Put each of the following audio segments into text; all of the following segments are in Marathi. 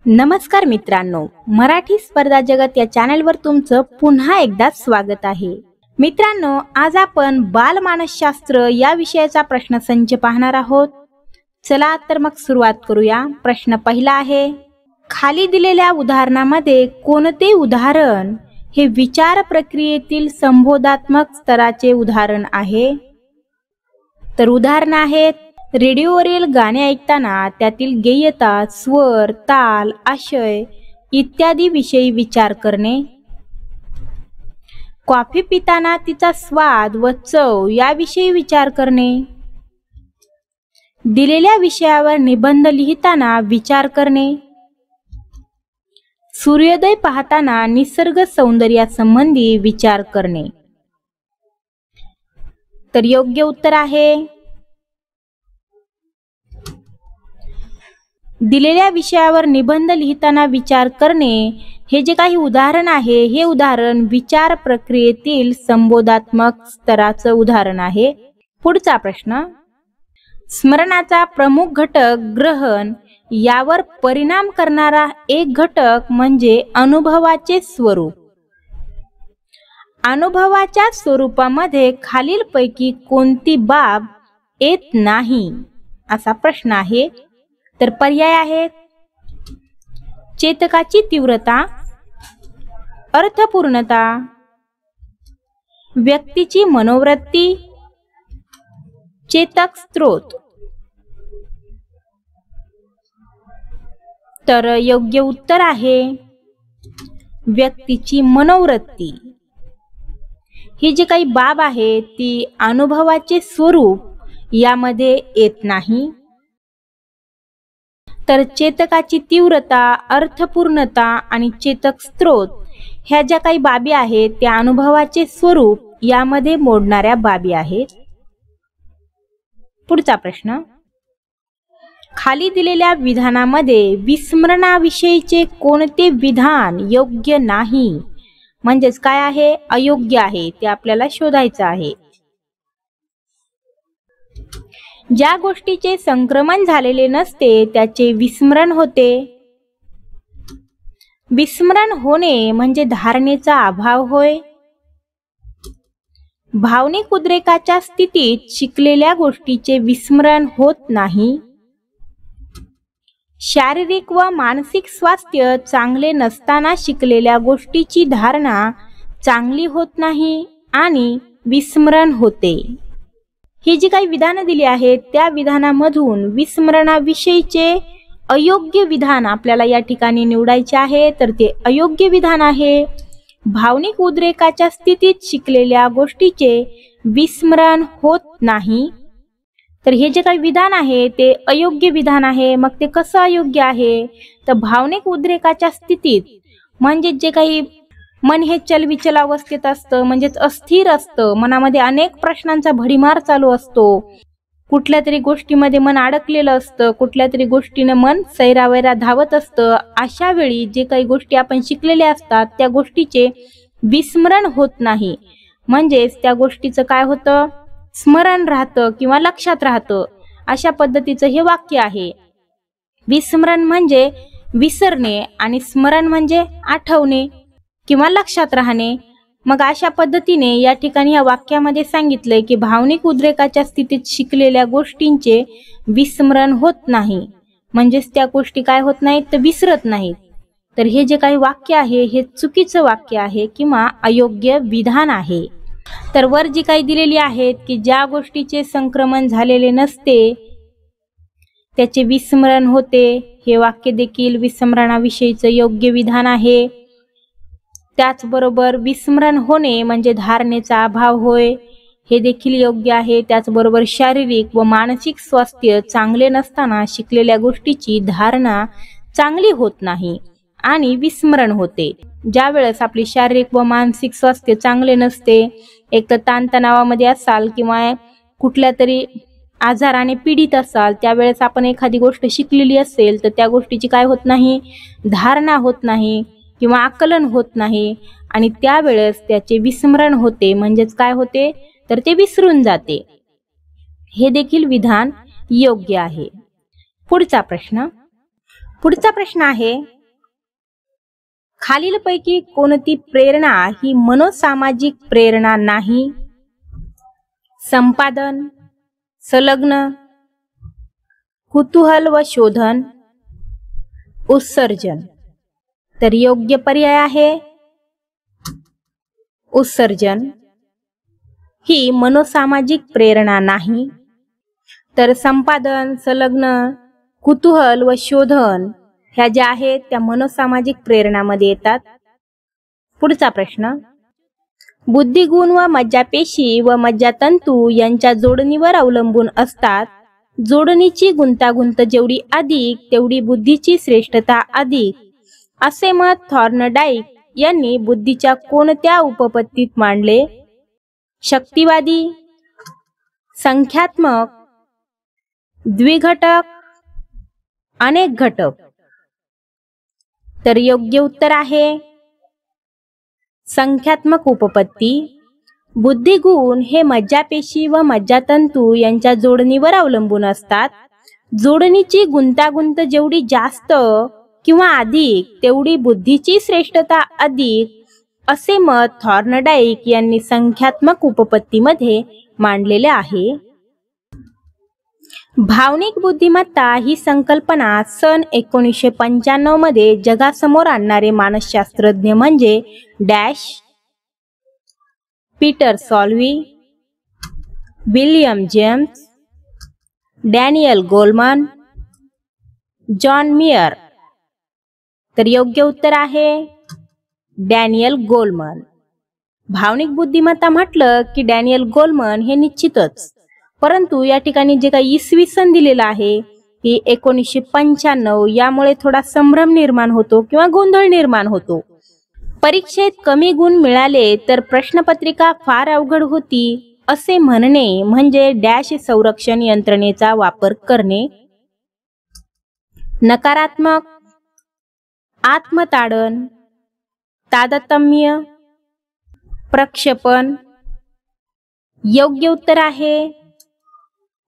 नमस्कार मित्रांनो, मराठी स्पर्धा जगत या चॅनलवर तुमचं पुन्हा एकदा स्वागत आहे. मित्रांनो, आज आपण बालमानसशास्त्र या विषयाचा प्रश्नसंच पाहणार आहोत. चला तर मग सुरुवात करूया. प्रश्न पहिला आहे, खाली दिलेल्या उदाहरणामध्ये कोणते उदाहरण हे विचार प्रक्रियेतील संबोधात्मक स्तराचे उदाहरण आहे? तर उदाहरण आहेत, रेडिओवरील गाणे ऐकताना त्यातील गेयता, स्वर, ताल, आशय इत्यादी विषयी विचार करणे. कॉफी पिताना तिचा स्वाद व चव याविषयी विचार करणे. दिलेल्या विषयावर निबंध लिहिताना विचार करणे. सूर्योदय पाहताना निसर्ग सौंदर्यासंबंधी विचार करणे. तर योग्य उत्तर आहे, दिलेल्या विषयावर निबंध लिहिताना विचार करणे हे जे काही उदाहरण आहे, हे उदाहरण विचार प्रक्रियेतील संबोधात्मक स्तराचं उदाहरण आहे. पुढचा प्रश्न, स्मरणाचा प्रमुख घटक ग्रहण यावर परिणाम करणारा एक घटक म्हणजे अनुभवाचे स्वरूप. अनुभवाच्या स्वरूपामध्ये खालीलपैकी कोणती बाब येत नाही असा प्रश्न आहे. तर पर्याय आहेत, चेतकाची तीव्रता, अर्थपूर्णता, व्यक्तीची मनोवृत्ती, चेतक स्त्रोत. तर योग्य उत्तर आहे व्यक्तीची मनोवृत्ती. ही जी काही बाब आहे ती अनुभवाचे स्वरूप यामध्ये येत नाही. तर चेतकाची तीव्रता, अर्थपूर्णता आणि चेतक स्त्रोत ह्या ज्या काही बाबी आहेत त्या अनुभवाचे स्वरूप यामध्ये मोडणाऱ्या बाबी आहेत. पुढचा प्रश्न, खाली दिलेल्या विधानामध्ये विस्मरणाविषयीचे कोणते विधान योग्य नाही, म्हणजेच काय आहे, अयोग्य आहे, ते आपल्याला शोधायचं आहे. ज्या गोष्टीचे संक्रमण झालेले नसते त्याचे विस्मरण होते. विस्मरण होणे म्हणजे धारणेचा अभाव होय. भावनिक उद्रेकाच्या स्थितीत शिकलेल्या गोष्टीचे विस्मरण होत नाही. शारीरिक व मानसिक स्वास्थ्य चांगले नसताना शिकलेल्या गोष्टीची धारणा चांगली होत नाही आणि विस्मरण होते. ही जी काही विधानं दिली आहेत त्या विधानामधून विस्मरणाविषयीचे अयोग्य विधान आपल्याला या ठिकाणी निवडायचे आहे. तर ते अयोग्य विधान आहे, भावनिक उद्रेकाच्या स्थितीत शिकलेल्या गोष्टीचे विस्मरण होत नाही. तर हे जे काही विधान आहे ते अयोग्य विधान आहे. मग ते कसं अयोग्य आहे, तर भावनिक उद्रेकाच्या स्थितीत म्हणजे जे काही मन हे चलविचल अवस्थेत असतं, म्हणजेच अस्थिर असतं, मनामध्ये अनेक प्रश्नांचा भडीमार चालू असतो, कुठल्या तरी गोष्टीमध्ये मन अडकलेलं असतं, कुठल्या तरी गोष्टीनं मन सैरावैरा धावत असतं. अशा वेळी जे काही गोष्टी आपण शिकलेल्या असतात त्या गोष्टीचे विस्मरण होत नाही. म्हणजेच त्या गोष्टीचं काय होतं, स्मरण राहतं किंवा लक्षात राहतं. अशा पद्धतीचं हे वाक्य आहे. विस्मरण म्हणजे विसरणे आणि स्मरण म्हणजे आठवणे किंवा लक्षात राहणे. मग अशा पद्धतीने या ठिकाणी या वाक्यामध्ये सांगितलंय की भावनिक उद्रेकाच्या स्थितीत शिकलेल्या गोष्टींचे विस्मरण होत नाही, म्हणजेच त्या गोष्टी काय होत नाहीत, तर विसरत नाहीत. तर हे जे काही वाक्य आहे हे चुकीचं वाक्य आहे किंवा अयोग्य विधान आहे. तर वर जी काही दिलेली आहेत की ज्या गोष्टीचे संक्रमण झालेले नसते त्याचे विस्मरण होते, हे वाक्य देखील विस्मरणाविषयीचं योग्य विधान आहे. त्याचबरोबर विस्मरण होणे म्हणजे धारणेचा अभाव होय, हे देखील योग्य आहे. त्याचबरोबर शारीरिक व मानसिक स्वास्थ्य चांगले नसताना शिकलेल्या गोष्टीची धारणा चांगली होत नाही आणि विस्मरण होते. ज्या वेळेस आपली शारीरिक व मानसिक स्वास्थ्य चांगले नसते, एक तर ताणतणावामध्ये असाल किंवा कुठल्या तरी आजाराने पीडित असाल, त्यावेळेस आपण एखादी गोष्ट शिकलेली असेल तर त्या गोष्टीची काय होत नाही, धारणा होत नाही किंवा आकलन होत नाही आणि त्यावेळेस त्याचे विस्मरण होते, म्हणजेच काय होते, तर ते विसरून जाते. हे देखील विधान योग्य आहे. पुढचा प्रश्न, पुढचा प्रश्न आहे, खालीलपैकी कोणती प्रेरणा ही मनोसामाजिक प्रेरणा नाही? संपादन, संलग्न, कुतूहल व शोधन, उत्सर्जन. तर योग्य पर्याय आहे उत्सर्जन. ही मनोसामाजिक प्रेरणा नाही. तर संपादन, संलग्न, कुतूहल व शोधन ह्या ज्या आहेत त्या मनोसामाजिक प्रेरणामध्ये येतात. पुढचा प्रश्न, बुद्धिगुण व मज्जापेशी व मज्जातंतू यांच्या जोडणीवर अवलंबून असतात. जोडणीची गुंतागुंत जेवढी अधिक तेवढी बुद्धीची श्रेष्ठता अधिक, असे मत थॉर्नडाईक यांनी बुद्धीच्या कोणत्या उपपत्तीत मांडले? शक्तिवादी, संख्यात्मक, द्विघटक, अनेक घटक. तर योग्य उत्तर आहे संख्यात्मक उपपत्ती. बुद्धिगुण हे मज्जापेशी व मज्जातंतू यांच्या जोडणीवर अवलंबून असतात. जोडणीची गुंतागुंत जेवढी जास्त किंवा अधिक तेवढी बुद्धीची श्रेष्ठता अधिक, असे मत थॉर्नडाईक यांनी संख्यात्मक उपपत्तीमध्ये मांडलेले आहे. भावनिक बुद्धिमत्ता ही संकल्पना सन 1995 मध्ये जगासमोर आणणारे मानसशास्त्रज्ञ म्हणजे dash. Peter Salovey, William James, Daniel Goleman, John Mayer. तर योग्य उत्तर आहे डॅनियल गोलमन. भावनिक बुद्धिमत्ता म्हटलं की डॅनियल गोलमन हे निश्चितच, परंतु या ठिकाणी जे काही इसवी सन दिलेला आहे की 1995, यामुळे थोडा संभ्रम निर्माण होतो किंवा गोंधळ निर्माण होतो. परीक्षेत कमी गुण मिळाले तर प्रश्नपत्रिका फार अवघड होती असे म्हणणे म्हणजे डॅश संरक्षण यंत्रणेचा वापर करणे. नकारात्मक, आत्मताडन, तारतम्य, प्रक्षेपण. योग्य उत्तर आहे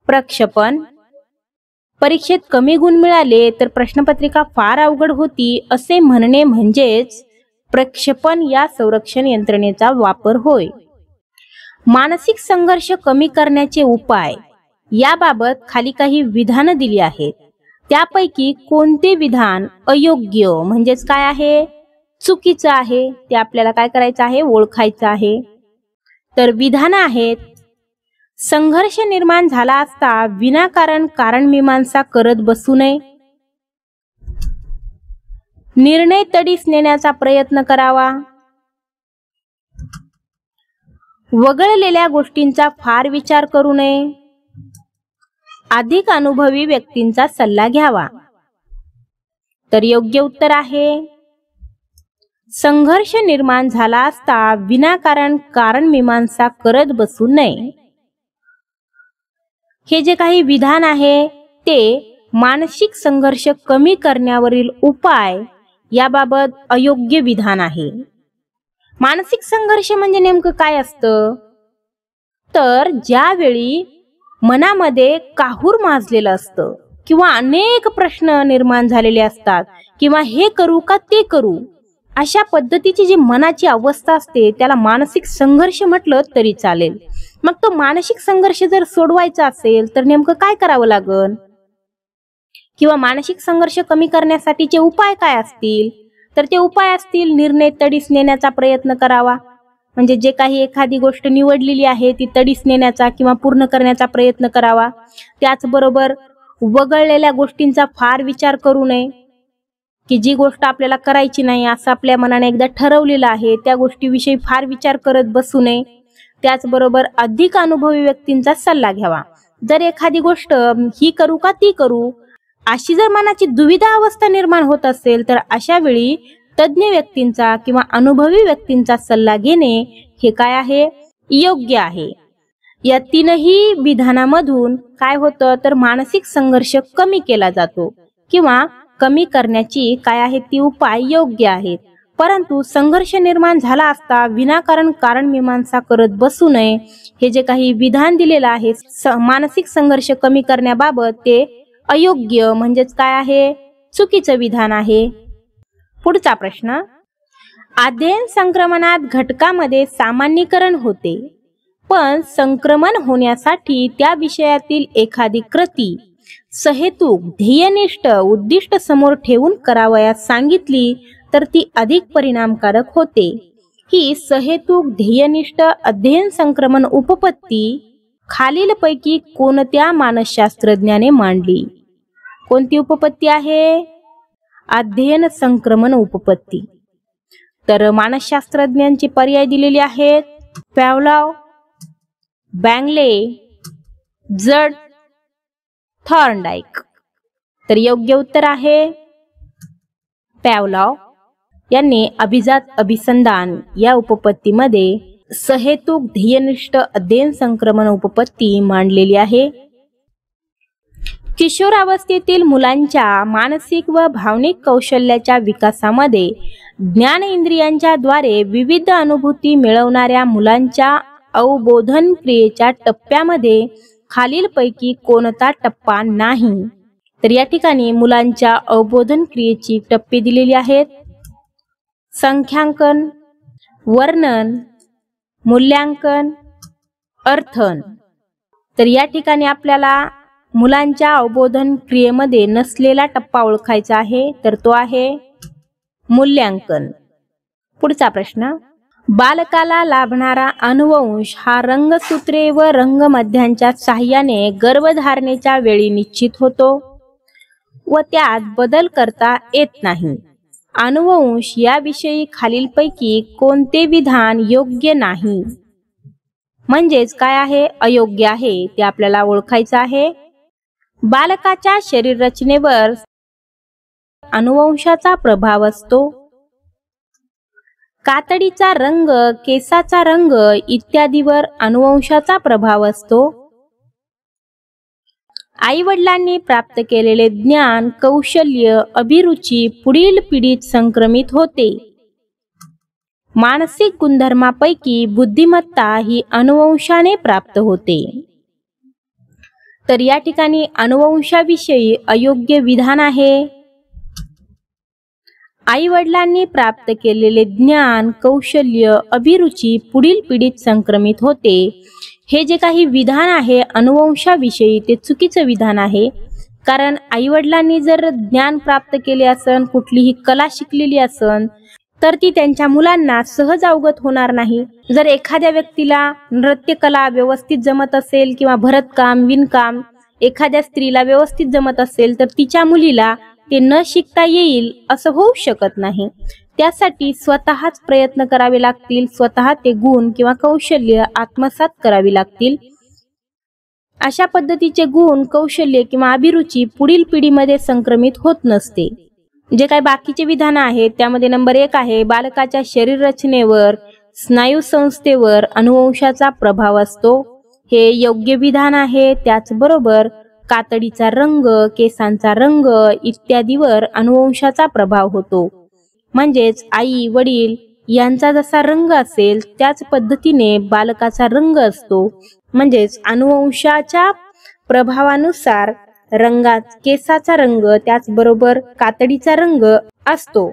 प्रक्षेपण. परीक्षेत कमी गुण मिळाले तर प्रश्नपत्रिका फार अवघड होती असे म्हणणे म्हणजेच प्रक्षेपण या संरक्षण यंत्रणेचा वापर होय. मानसिक संघर्ष कमी करण्याचे उपाय याबाबत खाली काही विधानं दिली आहेत. त्यापैकी कोणते विधान अयोग्य म्हणजेच काय आहे, चुकीचं आहे, ते आपल्याला काय करायचं आहे, ओळखायचं आहे. तर विधानं आहेत, संघर्ष निर्माण झाला असता विनाकारण कारणमीमांसा करत बसू नये. निर्णय तडीस नेण्याचा प्रयत्न करावा. वगळलेल्या गोष्टींचा फार विचार करू नये. अधिक अनुभवी व्यक्तींचा सल्ला घ्यावा. तर योग्य उत्तर आहे संघर्ष निर्माण झाला असता विनाकारण कारणमीमांसा करत बसू नये. हे जे काही विधान आहे ते मानसिक संघर्ष कमी करण्यावरील उपाय याबाबत अयोग्य विधान आहे. मानसिक संघर्ष म्हणजे नेमकं काय असतं, तर ज्यावेळी मनामध्ये काहूर माजलेलं असतं किंवा अनेक प्रश्न निर्माण झालेले असतात किंवा हे करू का ते करू, अशा पद्धतीची जी मनाची अवस्था असते त्याला मानसिक संघर्ष म्हटलं तरी चालेल. मग तो मानसिक संघर्ष जर सोडवायचा असेल तर नेमकं काय करावं लागेल किंवा मानसिक संघर्ष कमी करण्यासाठीचे उपाय काय असतील, तर ते उपाय असतील निर्णय तडीस नेण्याचा प्रयत्न करावा. म्हणजे जे काही एखादी गोष्ट निवडलेली आहे ती तडीस नेण्याचा किंवा पूर्ण करण्याचा प्रयत्न करावा. त्याचबरोबर वगळलेल्या गोष्टींचा फार विचार करू नये, की जी गोष्ट आपल्याला करायची नाही असं आपल्या मनाने एकदा ठरवलेलं आहे त्या गोष्टीविषयी फार विचार करत बसू नये. त्याचबरोबर अधिक अनुभवी व्यक्तींचा सल्ला घ्यावा. जर एखादी गोष्ट ही करू का ती करू अशी जर मनाची दुविधा अवस्था निर्माण होत असेल तर अशा वेळी तज्ञ व्यक्तींचा किंवा अनुभवी व्यक्तींचा सल्ला घेणे हे काय आहे, योग्य आहे. या तीनही विधानामधून काय होतं तर मानसिक संघर्ष कमी केला जातो किंवा कमी करण्याची काय आहे ती उपाय योग्य आहेत. परंतु संघर्ष निर्माण झाला असता विनाकारण कारणमीमांसा करत बसू नये हे जे काही विधान दिलेलं आहे मानसिक संघर्ष कमी करण्याबाबत ते अयोग्य म्हणजेच काय आहे, चुकीचं विधान आहे. पुढचा प्रश्न, अध्ययन संक्रमणात घटकामध्ये सामान्यीकरण होते, पण संक्रमण होण्यासाठी त्या विषयातील एखादी कृती सहेतुक ध्येयनिष्ठ उद्दिष्ट समोर ठेवून करावयास सांगितली तर ती अधिक परिणामकारक होते. ही सहेतुक ध्येयनिष्ठ अध्ययन संक्रमण उपपत्ती खालीलपैकी कोणत्या मानसशास्त्रज्ञाने मांडली? कोणती उपपत्ती आहे? अध्ययन संक्रमण उपपत्ती. तर मानसशास्त्रज्ञांचे पर्याय दिलेले आहेत: पॅव्लॉव, बँगले, जड, थॉर्नडाईक. तर योग्य उत्तर आहे पॅव्लॉव यांनी अभिजात अभिसंधान या उपपत्तीमध्ये सहेतुक ध्येयनिष्ठ अध्ययन संक्रमण उपपत्ती मांडलेली आहे. किशोरावस्थेतील मुलांच्या मानसिक व भावनिक कौशल्याच्या विकासामध्ये ज्ञान इंद्रियांच्या द्वारे विविध अनुभूती मिळवणाऱ्या मुलांच्या अवबोधन क्रियेच्या टप्प्यामध्ये खालीलपैकी कोणता टप्पा नाही? तर या ठिकाणी मुलांच्या अवबोधन क्रियेची टप्पे दिलेली आहेत: संख्यांकन, वर्णन, मूल्यांकन, अर्थन. तर या ठिकाणी आपल्याला मुलांच्या अवबोधन क्रियेमध्ये नसलेला टप्पा ओळखायचा आहे, तर तो आहे मूल्यांकन. पुढचा प्रश्न, बालकाला लाभणारा अनुवंश हा रंगसूत्रे व रंगमध्यांच्या साहाय्याने गर्भधारणेच्या वेळी निश्चित होतो व त्यात बदल करता येत नाही. अनुवंश याविषयी खालीलपैकी कोणते विधान योग्य नाही? म्हणजेच काय आहे? अयोग्य आहे, ते आपल्याला ओळखायचं आहे. बालकाच्या शरीर रचनेवर अनुवंशाचा प्रभाव असतो. कातडीचा रंग, केसाचा रंग इत्यादीवर अनुवंशाचा प्रभाव असतो. आई वडिलांनी प्राप्त केलेले ज्ञान, कौशल्य, अभिरुची पुढील पिढीत संक्रमित होते. मानसिक गुणधर्मापैकी बुद्धिमत्ता ही अनुवंशाने प्राप्त होते. तर या ठिकाणी अनुवंशाविषयी अयोग्य विधान आहे. आई वडिलांनी प्राप्त केलेले ज्ञान, कौशल्य, अभिरुची पुढील पिढीत संक्रमित होते. हे जे काही विधान आहे अनुवंशाविषयी ते चुकीचं विधान आहे. कारण आई वडिलांनी जर ज्ञान प्राप्त केले असन, कुठलीही कला शिकलेली असन, तर ती त्यांच्या मुलांना सहज अवगत होणार नाही. जर एखाद्या व्यक्तीला नृत्यकला व्यवस्थित जमत असेल किंवा भरतकाम, विणकाम एखाद्या स्त्रीला व्यवस्थित जमत असेल, तर तिच्या मुलीला ते न शिकता येईल असं होऊ शकत नाही. त्यासाठी स्वतःच प्रयत्न करावे लागतील, स्वतः ते गुण किंवा कौशल्य आत्मसात करावी लागतील. अशा पद्धतीचे गुण, कौशल्य किंवा अभिरुची पुढील पिढीमध्ये संक्रमित होत नसते. जे काही बाकीचे विधान आहेत त्यामध्ये नंबर 1 आहे बालकाच्या शरीर रचनेवर, स्नायू संस्थेवर अनुवंशाचा प्रभाव असतो. हे योग्य विधान आहे. त्याचबरोबर कातडीचा रंग, केसांचा रंग इत्यादीवर अनुवंशाचा प्रभाव होतो. म्हणजेच आई वडील यांचा जसा रंग असेल त्याच पद्धतीने बालकाचा रंग असतो. म्हणजेच अनुवंशाच्या प्रभावानुसार रंगात केसाचा रंग त्याचबरोबर कातडीचा रंग असतो.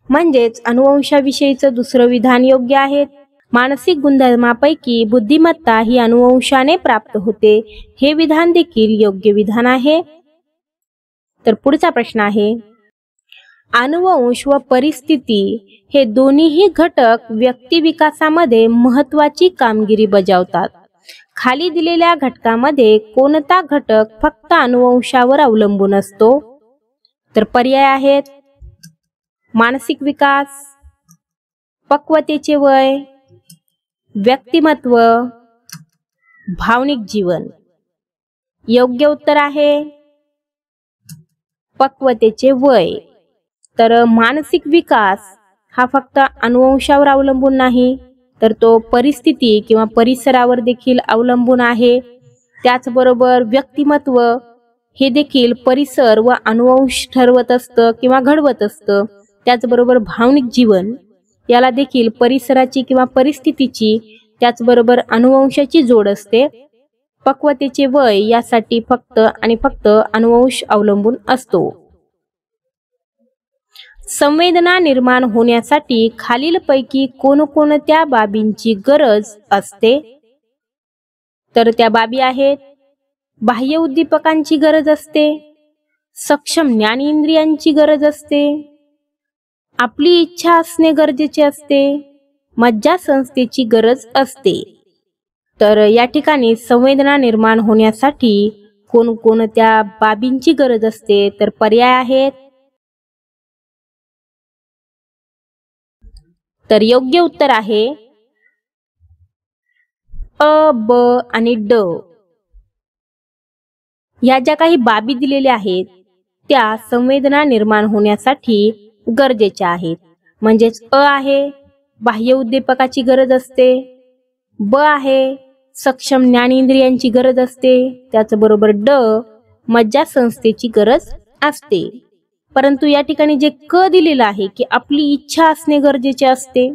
म्हणजेच अनुवंशाविषयीचं दुसरं विधान योग्य आहे. मानसिक गुणधर्मापैकी बुद्धिमत्ता ही अनुवंशाने प्राप्त होते. हे विधान देखील योग्य विधान आहे. तर पुढचा प्रश्न आहे, अनुवंश व परिस्थिती हे दोन्हीही घटक व्यक्ती विकासामध्ये महत्वाची कामगिरी बजावतात. खाली दिलेल्या घटकामध्ये कोणता घटक फक्त अनुवंशावर अवलंबून असतो? तर पर्याय आहेत मानसिक विकास, पक्वतेचे वय, व्यक्तिमत्व, भावनिक जीवन. योग्य उत्तर आहे पक्वतेचे वय. तर मानसिक विकास हा फक्त अनुवंशावर अवलंबून नाही, तर तो परिस्थिती किंवा परिसरावर देखील अवलंबून आहे. त्याचबरोबर व्यक्तिमत्व हे देखील परिसर व अनुवंश ठरवत असतं किंवा घडवत असतं. त्याचबरोबर भावनिक जीवन याला देखील परिसराची किंवा परिस्थितीची त्याचबरोबर अनुवंशाची जोड असते. पक्वतेचे वय यासाठी फक्त आणि फक्त अनुवंश अवलंबून असतो. संवेदना निर्माण होण्यासाठी खालीलपैकी कोणकोणत्या बाबींची गरज असते? तर त्या बाबी आहेत: बाह्य उद्दीपकांची गरज असते, सक्षम ज्ञानेंद्रियांची गरज असते, आपली इच्छा असणे गरजेचे असते, मज्जासंस्थेची गरज असते. तर या ठिकाणी संवेदना निर्माण होण्यासाठी कोणकोणत्या बाबींची गरज असते? तर पर्याय आहेत. तर योग्य उत्तर आहे अ, ब आणि ड. या ज्या काही बाबी दिलेल्या आहेत त्या संवेदना निर्माण होण्यासाठी गरजेच्या आहेत. म्हणजेच अ आहे बाह्य उद्दीपकाची गरज असते, ब आहे सक्षम ज्ञानेंद्रियांची गरज असते, त्याचबरोबर ड मज्जासंस्थेची गरज असते. परंतु या ठिकाणी जे क दिलेलं आहे की आपली इच्छा असणे गरजेचे असते.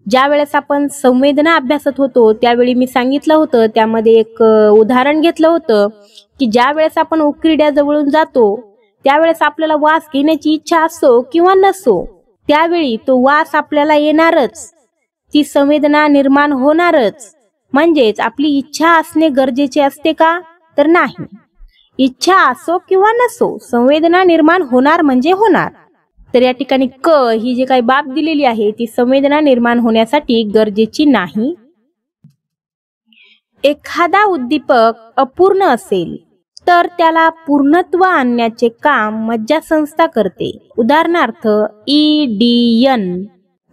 ज्या वेळेस आपण संवेदना अभ्यासत होतो त्यावेळी मी सांगितलं होतं, त्यामध्ये एक उदाहरण घेतलं होतं की ज्या वेळेस आपण उकिरड्याजवळून जातो त्यावेळेस आपल्याला वास घेण्याची इच्छा असो किंवा नसो, त्यावेळी तो वास आपल्याला येणारच, ती संवेदना निर्माण होणारच. म्हणजेच आपली इच्छा असणे गरजेचे असते का? तर नाही. इच्छा असो किंवा नसो संवेदना निर्माण होणार म्हणजे होणार. तर या ठिकाणी क ही जी काही बाब दिलेली आहे ती संवेदना निर्माण होण्यासाठी गरजेची नाही. एखादा उद्दीपक अपूर्ण असेल तर त्याला पूर्णत्व आणण्याचे काम मज्जासंस्था करते. उदाहरणार्थ EDN.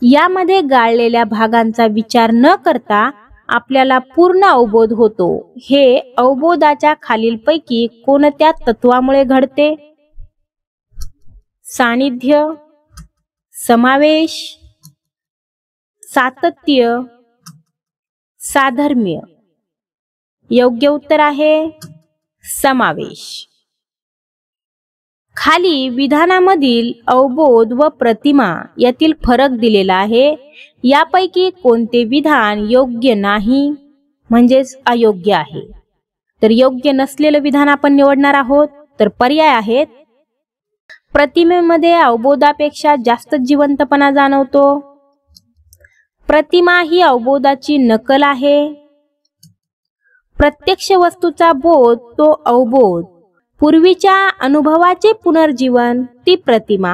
यामध्ये गाळलेल्या भागांचा विचार न करता आपल्याला पूर्ण अवबोध होतो. हे अवबोधाच्या खालीलपैकी कोणत्या तत्वामुळे घडते? सानिध्य, समावेश, सातत्य, साधर्म्य. योग्य उत्तर आहे समावेश. खाली विधानामधील अवबोध व प्रतिमा यातील फरक दिलेला आहे. यापैकी कोणते विधान योग्य नाही म्हणजेच अयोग्य आहे? तर योग्य नसलेलं विधान आपण निवडणार आहोत. तर पर्याय आहेत. प्रतिमेमध्ये अवबोधापेक्षा जास्त जिवंतपणा जाणवतो. प्रतिमा ही अवबोधाची नकल आहे. प्रत्यक्ष वस्तूचा बोध तो अवबोध. पूर्वीच्या अनुभवाचे पुनर्जीवन ती प्रतिमा.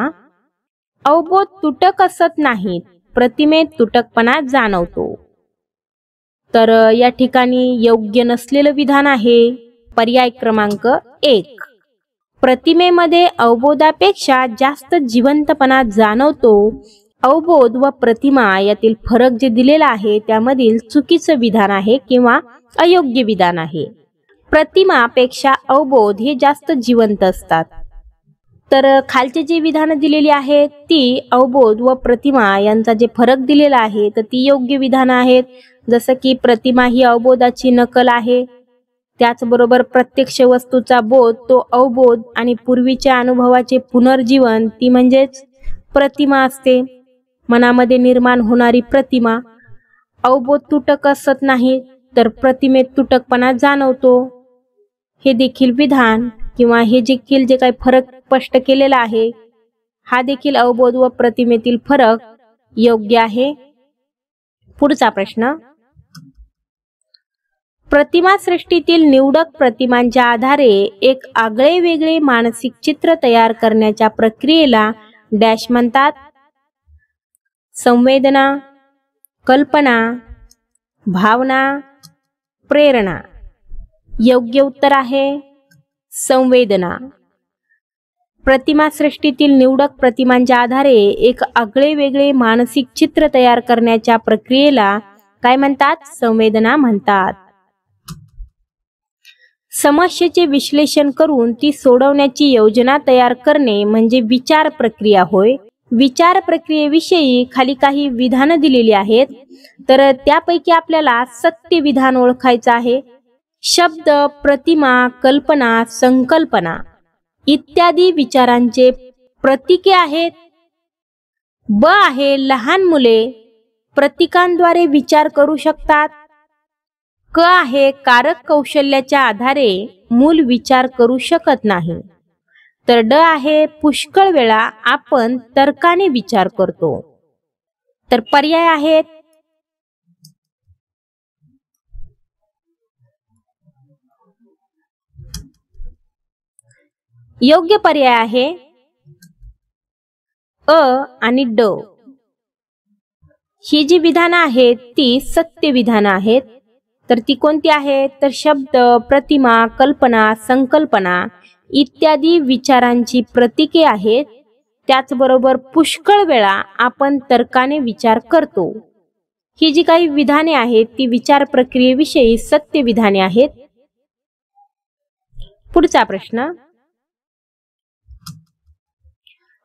अवबोध तुटक असत नाहीत, प्रतिमेत तुटकपणा जाणवतो. तर या ठिकाणी योग्य नसलेलं विधान आहे पर्याय क्रमांक 1. प्रतिमेमध्ये अवबोधापेक्षा जास्त जिवंतपणा जाणवतो. अवबोध व प्रतिमा यातील फरक जे दिलेला आहे त्यामधील चुकीचं विधान आहे किंवा अयोग्य विधान आहे. प्रतिमापेक्षा अवबोध हे जास्त जिवंत असतात. तर खालचे जे विधान दिलेली आहेत ती अवबोध व प्रतिमा यांचा जे फरक दिलेला आहे तर ती योग्य विधान आहेत. जसं की प्रतिमा ही अवबोधाची नकल आहे, त्याचबरोबर प्रत्यक्ष वस्तूचा बोध तो अवबोध आणि पूर्वीच्या अनुभवाचे पुनर्जीवन ती म्हणजेच प्रतिमा असते. मनामध्ये निर्माण होणारी प्रतिमा. अवबोध तुटक असत नाही तर प्रतिमेत तुटकपणा जाणवतो. हे देखील विधान किंवा हे देखील जे काही फरक स्पष्ट केलेला आहे हा देखील अवबोध व प्रतिमेतील फरक योग्य आहे. पुढचा प्रश्न. प्रतिमा सृष्टीतील निवडक प्रतिमांच्या आधारे एक आगळे वेगळे मानसिक चित्र तयार करण्याच्या प्रक्रियेला डॅश म्हणतात? संवेदना, कल्पना, भावना, प्रेरणा. योग्य उत्तर आहे संवेदना. प्रतिमा सृष्टीतील निवडक प्रतिमांच्या आधारे एक आगळे वेगळे मानसिक चित्र तयार करण्याच्या प्रक्रियेला काय म्हणतात? संवेदना म्हणतात. समस्येचे विश्लेषण करून ती सोडवण्याची योजना तयार करणे म्हणजे विचार प्रक्रिया होय. विचार प्रक्रियेविषयी खाली काही विधानं दिलेली आहेत तर त्यापैकी आपल्याला सत्य विधान ओळखायचं आहे. शब्द, प्रतिमा, कल्पना, संकल्पना इत्यादी विचारांचे प्रतीके आहेत. ब आहे लहान मुले प्रतीकांद्वारे विचार करू शकतात. क आहे कारक कौशल्याच्या आधारे मूल विचार करू शकत नाही. तर ड आहे पुष्कळ वेळा आपण तर्काने विचार करतो. तर पर्याय आहेत योग्य पर्याय आहे अ आणि ड. ही जी विधानं आहेत ती सत्य विधानं आहेत. तर ती कोणती आहेत? तर शब्द, प्रतिमा, कल्पना, संकल्पना इत्यादी विचारांची प्रतीके आहेत. त्याचबरोबर पुष्कळ वेळा आपण तर्काने विचार करतो. ही जी काही विधाने आहेत ती विचार प्रक्रियेविषयी सत्य विधाने आहेत. पुढचा प्रश्न,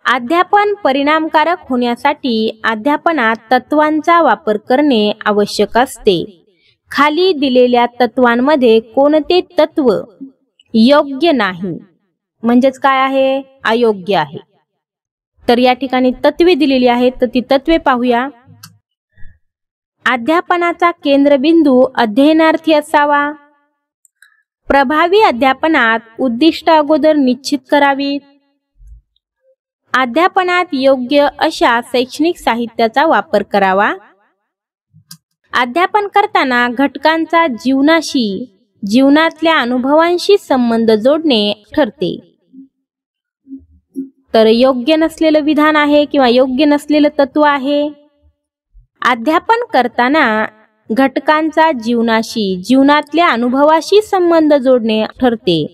अध्यापन परिणामकारक होण्यासाठी अध्यापनात तत्वांचा वापर करणे आवश्यक असते. खाली दिलेल्या तत्वांमध्ये कोणते तत्व योग्य नाही, म्हणजेच काय आहे? अयोग्य आहे. तर या ठिकाणी तत्वे दिलेली आहेत, तर ती तत्वे पाहूया. अध्यापनाचा केंद्रबिंदू अध्ययनार्थी असावा. प्रभावी अध्यापनात उद्दिष्ट अगोदर निश्चित करावीत. अध्यापनात योग्य अशा शैक्षणिक साहित्याचा वापर करावा. अध्यापन करताना घटकांचा जीवनाशी, जीवनातल्या अनुभवांशी संबंध जोडणे ठरते. तर योग्य नसलेलं विधान आहे किंवा योग्य नसलेलं तत्व आहे. अध्यापन करताना घटकांचा जीवनाशी, जीवनातल्या अनुभवाशी संबंध जोडणे ठरते.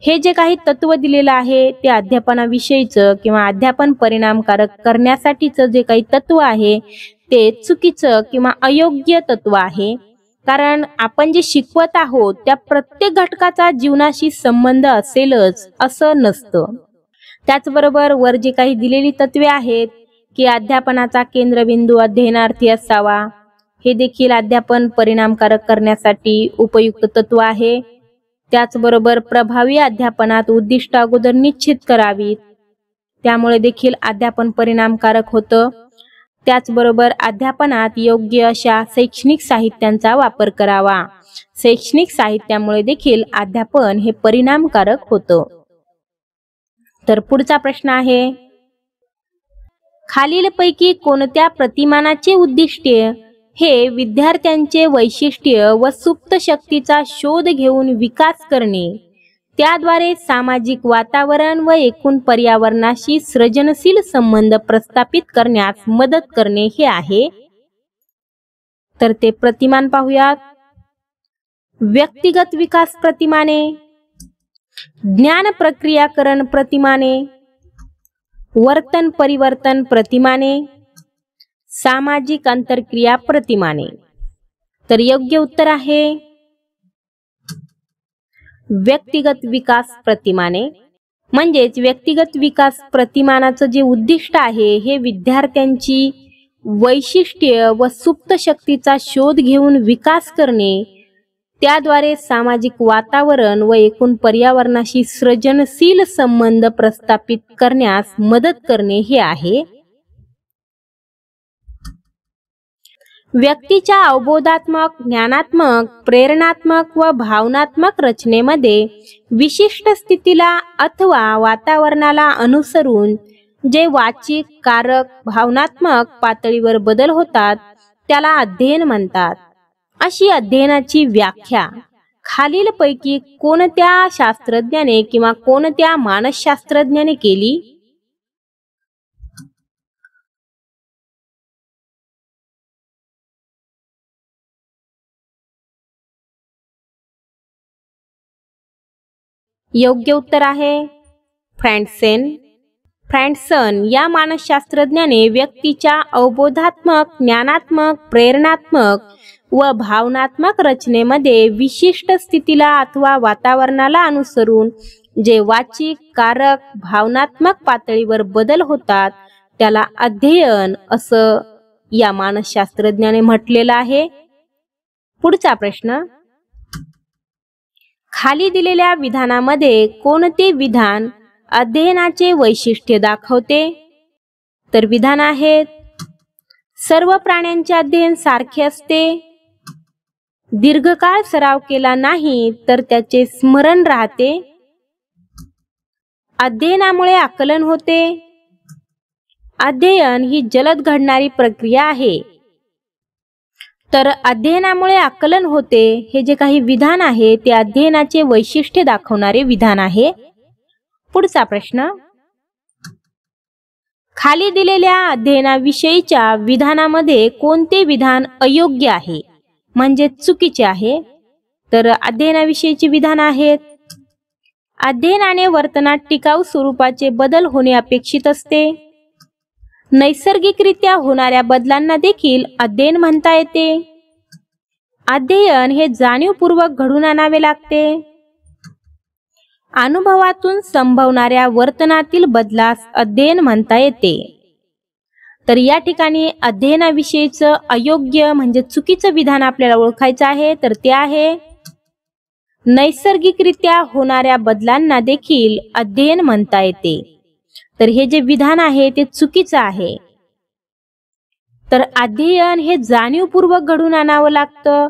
हे जे काही तत्व दिलेलं आहे ते अध्यापनाविषयीचं किंवा अध्यापन परिणामकारक करण्यासाठीचं जे काही तत्व आहे ते चुकीचं किंवा अयोग्य तत्व आहे. कारण आपण जे शिकवत आहोत त्या प्रत्येक घटकाचा जीवनाशी संबंध असेलच असं नसतं. त्याचबरोबर वर जे काही दिलेली तत्वे आहेत की अध्यापनाचा केंद्रबिंदू अध्ययनार्थी असावा, हे देखील अध्यापन परिणामकारक करण्यासाठी उपयुक्त तत्व आहे. त्याचबरोबर प्रभावी अध्यापनात उद्दिष्ट अगोदर निश्चित करावीत, त्यामुळे देखील अध्यापन परिणामकारक होतं. त्याचबरोबर अध्यापनात योग्य अशा शैक्षणिक साहित्यांचा वापर करावा. शैक्षणिक साहित्यामुळे देखील अध्यापन हे परिणामकारक होतं. तर पुढचा प्रश्न आहे, खालीलपैकी कोणत्या प्रतिमानाचे उद्दिष्टे हे विद्यार्थ्यांचे वैशिष्ट्य व सुप्त शक्तीचा शोध घेऊन विकास करणे, त्याद्वारे सामाजिक वातावरण व एकूण पर्यावरणाशी सृजनशील संबंध प्रस्थापित करण्यास मदत करणे हे आहे. तर ते प्रतिमान पाहूयात. व्यक्तिगत विकास प्रतिमाने, ज्ञान प्रक्रियाकरण प्रतिमाने, वर्तन परिवर्तन प्रतिमाने, सामाजिक अंतरक्रिया प्रतिमाने. तर योग्य उत्तर आहे व्यक्तिगत विकास प्रतिमाने. म्हणजेच व्यक्तिगत विकास प्रतिमानाचं जे उद्दिष्ट आहे हे विद्यार्थ्यांची वैशिष्ट्य व सुप्त शक्तीचा शोध घेऊन विकास करणे, त्याद्वारे सामाजिक वातावरण व एकूण पर्यावरणाशी सृजनशील संबंध प्रस्थापित करण्यास मदत करणे हे आहे. व्यक्तीच्या अवबोधात्मक, ज्ञानात्मक, प्रेरणात्मक व भावनात्मक रचनेमध्ये विशिष्ट स्थितीला अथवा वातावरणाला अनुसरून जे वाचिक, कारक, भावनात्मक पातळीवर बदल होतात त्याला अध्ययन म्हणतात. अशी अध्ययनाची व्याख्या खालीलपैकी कोणत्या शास्त्रज्ञाने किंवा कोणत्या मानसशास्त्रज्ञाने केली? योग्य उत्तर आहे फ्रँडसन या मानसशास्त्रज्ञाने व्यक्तीच्या अवबोधात्मक, ज्ञानात्मक, प्रेरणात्मक व भावनात्मक रचनेमध्ये विशिष्ट स्थितीला अथवा वातावरणाला अनुसरून जे वाचिक, कारक, भावनात्मक पातळीवर बदल होतात त्याला अध्ययन असं या मानसशास्त्रज्ञाने म्हटलेलं आहे. पुढचा प्रश्न, खाली दिलेल्या विधानामध्ये कोणते विधान अध्ययनाचे वैशिष्ट्य दाखवते? तर विधान आहेत, सर्व प्राण्यांचे अध्ययन सारखे असते, दीर्घकाळ सराव केला नाही तर त्याचे स्मरण राहते, अध्ययनामुळे आकलन होते. अध्ययन ही जलद घडणारी प्रक्रिया आहे. तर अध्ययनामुळे आकलन होते हे जे काही विधान आहे ते अध्ययनाचे वैशिष्ट्य दाखवणारे विधान आहे. पुढचा प्रश्न, खाली दिलेल्या अध्ययनाविषयीच्या विधानामध्ये कोणते विधान अयोग्य आहे म्हणजे चुकीचे आहे? तर अध्ययनाविषयीची विधान आहेत, अध्ययनाने वर्तनात टिकाऊ स्वरूपाचे बदल होणे अपेक्षित असते. नैसर्गिकरित्या होणाऱ्या बदलांना देखील अध्ययन म्हणता येते. अध्ययन हे जाणीवपूर्वक घडून आणावे लागते. अनुभवातून संभवणाऱ्या वर्तनातील बदलास अध्ययन म्हणता येते. तर या ठिकाणी अध्ययनाविषयीचं अयोग्य म्हणजे चुकीचं विधान आपल्याला ओळखायचं आहे. तर ते आहे, नैसर्गिकरित्या होणाऱ्या बदलांना देखील अध्ययन म्हणता येते. तर हे जे विधान आहे ते चुकीचं आहे. तर अध्ययन हे जाणीवपूर्वक घडून आणावं लागतं.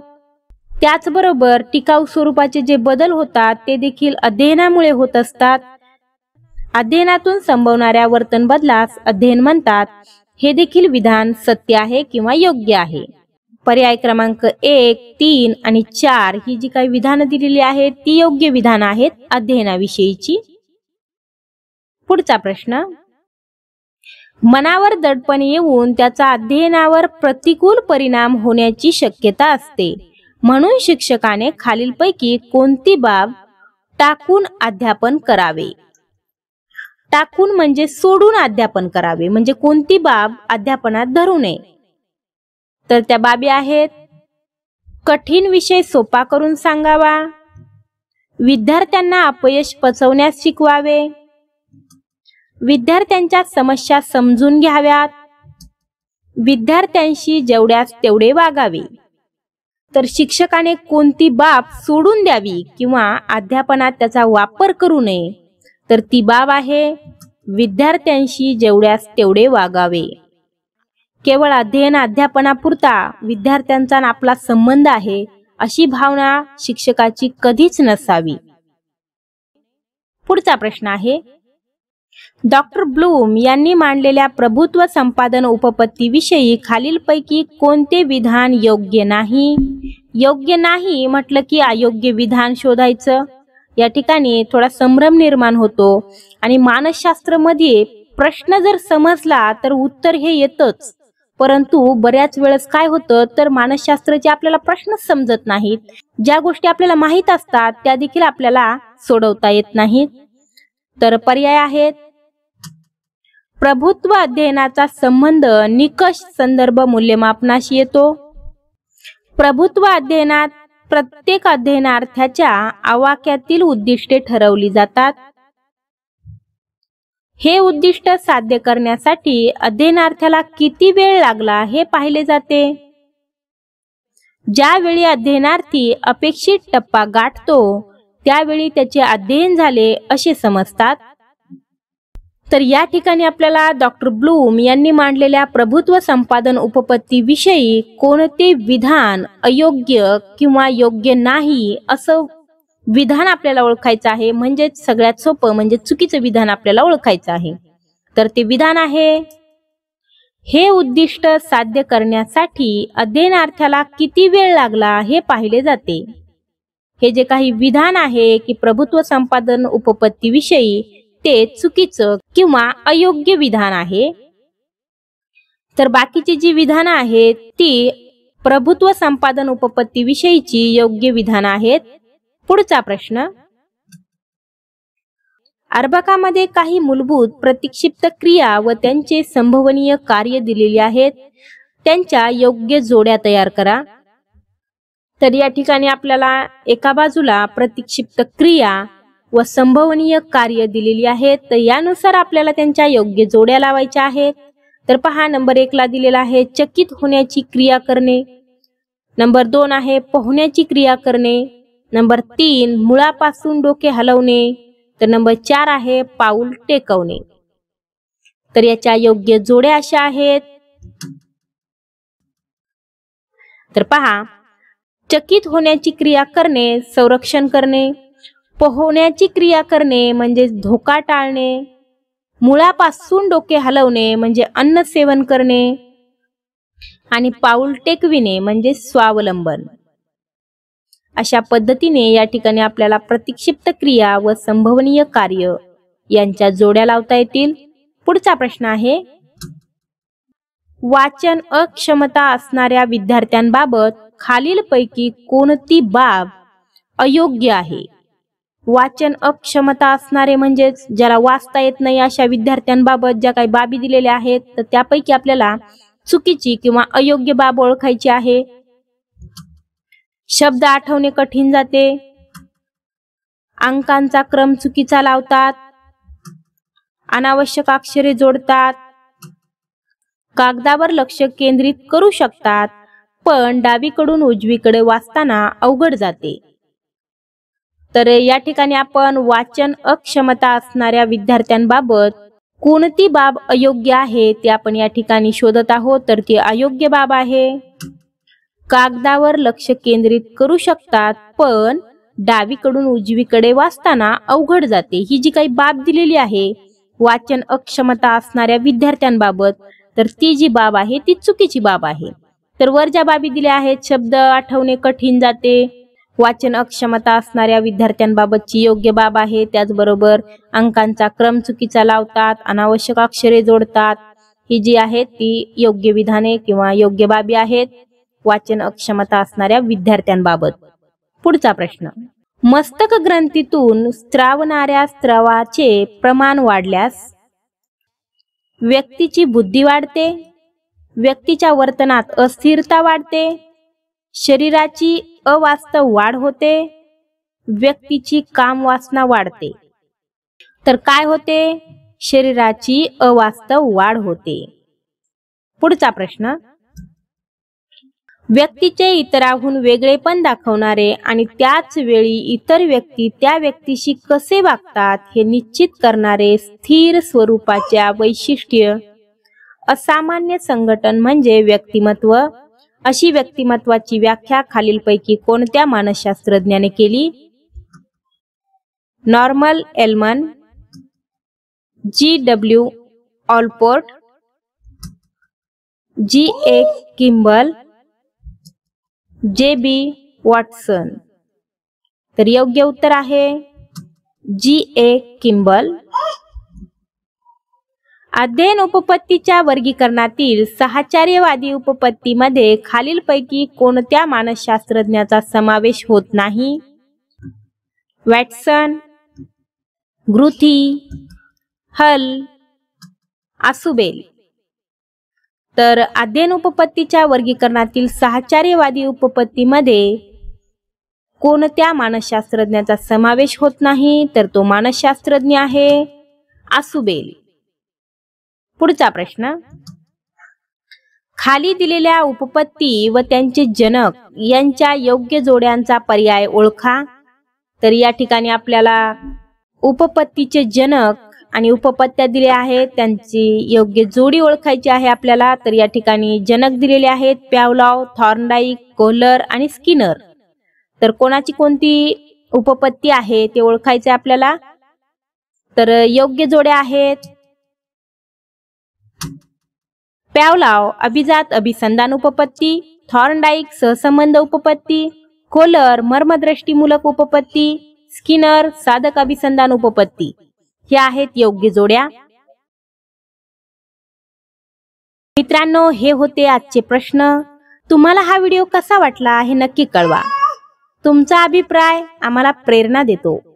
त्याचबरोबर टिकाऊ स्वरूपाचे जे बदल होतात ते देखील अध्ययनामुळे होत असतात. अध्ययनातून संभवणाऱ्या वर्तन बदलास अध्ययन म्हणतात. हे देखील विधान सत्य आहे किंवा योग्य आहे. पर्याय क्रमांक 1, 3 आणि 4 ही जी काही विधानं दिलेली आहेत ती योग्य विधान आहेत अध्ययनाविषयीची. पुढचा प्रश्न, मनावर दडपण येऊन त्याचा अध्ययनावर प्रतिकूल परिणाम होण्याची शक्यता असते. म्हणून शिक्षकाने खालीलपैकी कोणती बाब टाकून अध्यापन करावे? टाकून म्हणजे सोडून अध्यापन करावे, म्हणजे कोणती बाब अध्यापनात धरू नये? तर त्या बाबी आहेत, कठीण विषय सोपा करून सांगावा, विद्यार्थ्यांना अपयश पचवण्यास शिकवावे, विद्यार्थ्यांच्या समस्या समजून घ्याव्यात, विद्यार्थ्यांशी जेवढ्यास तेवढे वागावे. तर शिक्षकाने कोणती बाब सोडून द्यावी किंवा अध्यापनात त्याचा वापर करू नये? तर ती बाब आहे, विद्यार्थ्यांशी जेवढ्यास तेवढे वागावे. केवळ अध्ययन अध्यापनापुरता विद्यार्थ्यांचा आपला संबंध आहे अशी भावना शिक्षकाची कधीच नसावी. पुढचा प्रश्न आहे, डॉक्टर ब्लूम यांनी मांडलेल्या प्रभुत्व संपादन उपपत्तीविषयी खालीलपैकी कोणते विधान योग्य नाही? योग्य नाही म्हटलं की अयोग्य विधान शोधायचं. या ठिकाणी थोडा संभ्रम निर्माण होतो आणि मानसशास्त्रामध्ये प्रश्न जर समजला तर उत्तर हे येतच, परंतु बऱ्याच वेळेस काय होतं तर मानसशास्त्राचे आपल्याला प्रश्नच समजत नाहीत. ज्या गोष्टी आपल्याला माहित असतात त्या देखील आपल्याला सोडवता येत नाहीत. तर पर्याय आहेत, प्रभुत्व अध्ययनाचा संबंध निकष संदर्भ मूल्यमापनाशी येतो. प्रभुत्व अध्ययनात प्रत्येक अध्ययनार्थ्याच्या आवाक्यातील उद्दिष्टे ठरवली जातात. हे उद्दिष्ट साध्य करण्यासाठी अध्ययनार्थ्याला किती वेळ लागला हे पाहिले जाते. ज्यावेळी अध्ययनार्थी अपेक्षित टप्पा गाठतो त्यावेळी त्याचे अध्ययन झाले असे समजतात. तर या ठिकाणी आपल्याला डॉक्टर ब्लूम यांनी मांडलेल्या प्रभुत्व संपादन उपपत्तीविषयी कोणते विधान अयोग्य किंवा योग्य नाही असं विधान आपल्याला ओळखायचं आहे. म्हणजे सगळ्यात सोपं म्हणजे चुकीचं विधान आपल्याला ओळखायचं आहे. तर ते विधान आहे, हे उद्दिष्ट साध्य करण्यासाठी अध्ययनार्थ्याला किती वेळ लागला हे पाहिले जाते. हे जे काही विधान आहे की प्रभुत्व संपादन उपपत्तीविषयी ते चुकीचं किंवा अयोग्य विधान आहे. तर बाकीची जी विधानं आहेत ती प्रभुत्व संपादन उपपत्तीविषयीची योग्य विधानं आहेत. पुढचा प्रश्न, अर्भकामध्ये काही मूलभूत प्रतिक्षिप्त क्रिया व त्यांचे संभवनीय कार्य दिलेली आहेत. त्यांच्या योग्य जोड्या तयार करा. तर या ठिकाणी आपल्याला एका बाजूला प्रतिक्षिप्त क्रिया व संभवनीय कार्य दिलेली आहेत. तर यानुसार आपल्याला त्यांच्या योग्य जोड्या लावायच्या आहेत. तर पहा, नंबर 1 ला दिलेला आहे चकित होण्याची क्रिया करणे. नंबर 2 आहे पोहण्याची क्रिया करणे. नंबर 3 मुळापासून डोके हलवणे. तर नंबर 4 आहे पाऊल टेकवणे. तर याच्या योग्य जोड्या अशा आहेत. तर पहा, चकित होण्याची क्रिया करणे संरक्षण करणे, पोहण्याची क्रिया करणे म्हणजे धोका टाळणे, मुळापासून डोके हलवणे म्हणजे अन्न सेवन करणे, आणि पाऊल टेकविणे म्हणजे स्वावलंबन. अशा पद्धतीने या ठिकाणी आपल्याला प्रतिक्षिप्त क्रिया व संभवनीय कार्य यांच्या जोड्या लावता येतील. पुढचा प्रश्न आहे, वाचन अक्षमता असणाऱ्या विद्यार्थ्यांबाबत खालीलपैकी कोणती बाब अयोग्य आहे? वाचन अक्षमता असणारे म्हणजे ज्याला वाचता येत नाही अशा विद्यार्थ्यांबाबत ज्या काही बाबी दिलेल्या आहेत, तर त्यापैकी आपल्याला चुकीची किंवा अयोग्य बाब ओळखायची आहे. शब्द आठवणे कठीण जाते, अंकांचा क्रम चुकीचा लावतात, अनावश्यक अक्षरे जोडतात, कागदावर लक्ष केंद्रित करू शकतात पण डावीकडून उजवीकडे वाचताना अवघड जाते. तर या ठिकाणी आपण वाचन अक्षमता असणाऱ्या विद्यार्थ्यांबाबत कोणती बाब अयोग्य आहे ते आपण या ठिकाणी शोधत आहोत. तर ती अयोग्य बाब आहे, कागदावर लक्ष केंद्रित करू शकतात पण डावीकडून उजवीकडे वाचताना अवघड जाते. ही जी काही बाब दिलेली आहे वाचन अक्षमता असणाऱ्या विद्यार्थ्यांबाबत, तर ती जी बाब आहे ती चुकीची बाब आहे. तर वर ज्या बाबी दिल्या आहेत, शब्द आठवणे कठीण जाते, वाचन अक्षमता असणाऱ्या विद्यार्थ्यांबाबतची योग्य बाब आहे. त्याचबरोबर अंकांचा क्रम चुकीचा लावतात, अनावश्यक अक्षरे जोडतात, ही जी आहेत ती योग्य विधाने किंवा योग्य बाबी आहेत वाचन अक्षमता असणाऱ्या विद्यार्थ्यांबाबत. पुढचा प्रश्न, मस्तक ग्रंथीतून स्त्रावणाऱ्या स्त्रावाचे प्रमाण वाढल्यास व्यक्तीची बुद्धी वाढते, व्यक्तीच्या वर्तनात अस्थिरता वाढते, शरीराची अवास्तव वाढ होते, व्यक्तीची कामवासना वाढते. तर काय होते? शरीराची अवास्तव वाढ होते. पुढचा प्रश्न, व्यक्तीचे इतरांहून वेगळेपण दाखवणारे आणि त्याच वेळी इतर व्यक्ती त्या व्यक्तीशी कसे वागतात हे निश्चित करणारे स्थिर स्वरूपाच्या वैशिष्ट्य असामान्य संघटन म्हणजे व्यक्तिमत्व. अशी व्यक्तिमत्वाची व्याख्या खालीलपैकी कोणत्या मानसशास्त्रज्ञाने केली? Norman Elman, G.W. Allport, G.A. Kimble, J.B. Watson. तर योग्य उत्तर आहे G.A. किम्बल. अध्ययन उपपत्तीच्या वर्गीकरणातील साहचर्यवादी उपपत्तीमध्ये खालीलपैकी कोणत्या मानसशास्त्रज्ञाचा समावेश होत नाही? वॅटसन, ग्रुथी, हल, आसुबेल. तर अध्ययन उपपत्तीच्या वर्गीकरणातील साहचर्यवादी उपपत्तीमध्ये कोणत्या मानसशास्त्रज्ञाचा समावेश होत नाही? तर तो मानसशास्त्रज्ञ आहे आसुबेल. पुढचा प्रश्न, खाली दिलेल्या उपपत्ती व त्यांचे जनक यांच्या योग्य जोड्यांचा पर्याय ओळखा. तर या ठिकाणी आपल्याला उपपत्तीचे जनक आणि उपपत्त्या दिल्या आहेत, त्यांची योग्य जोडी ओळखायची आहे आपल्याला. तर या ठिकाणी जनक दिलेले आहेत पॅव्लॉव, थॉर्नडाईक, कोहलर आणि स्किनर. तर कोणाची कोणती उपपत्ती आहे ते ओळखायचे आपल्याला. तर योग्य जोड्या आहेत पॅव्लॉव अभिजात अभिसंधान उपपत्ती, थॉर्नडाईक सहसंबंध उपपत्ती, कोहलर मर्मदृष्टीमूलक उपपत्ती, स्किनर साधक अभिसंधान उपपत्ती. हे आहेत योग्य जोड्या. मित्रांनो, हे होते आजचे प्रश्न. तुम्हाला हा व्हिडिओ कसा वाटला हे नक्की कळवा. तुमचा अभिप्राय आम्हाला प्रेरणा देतो.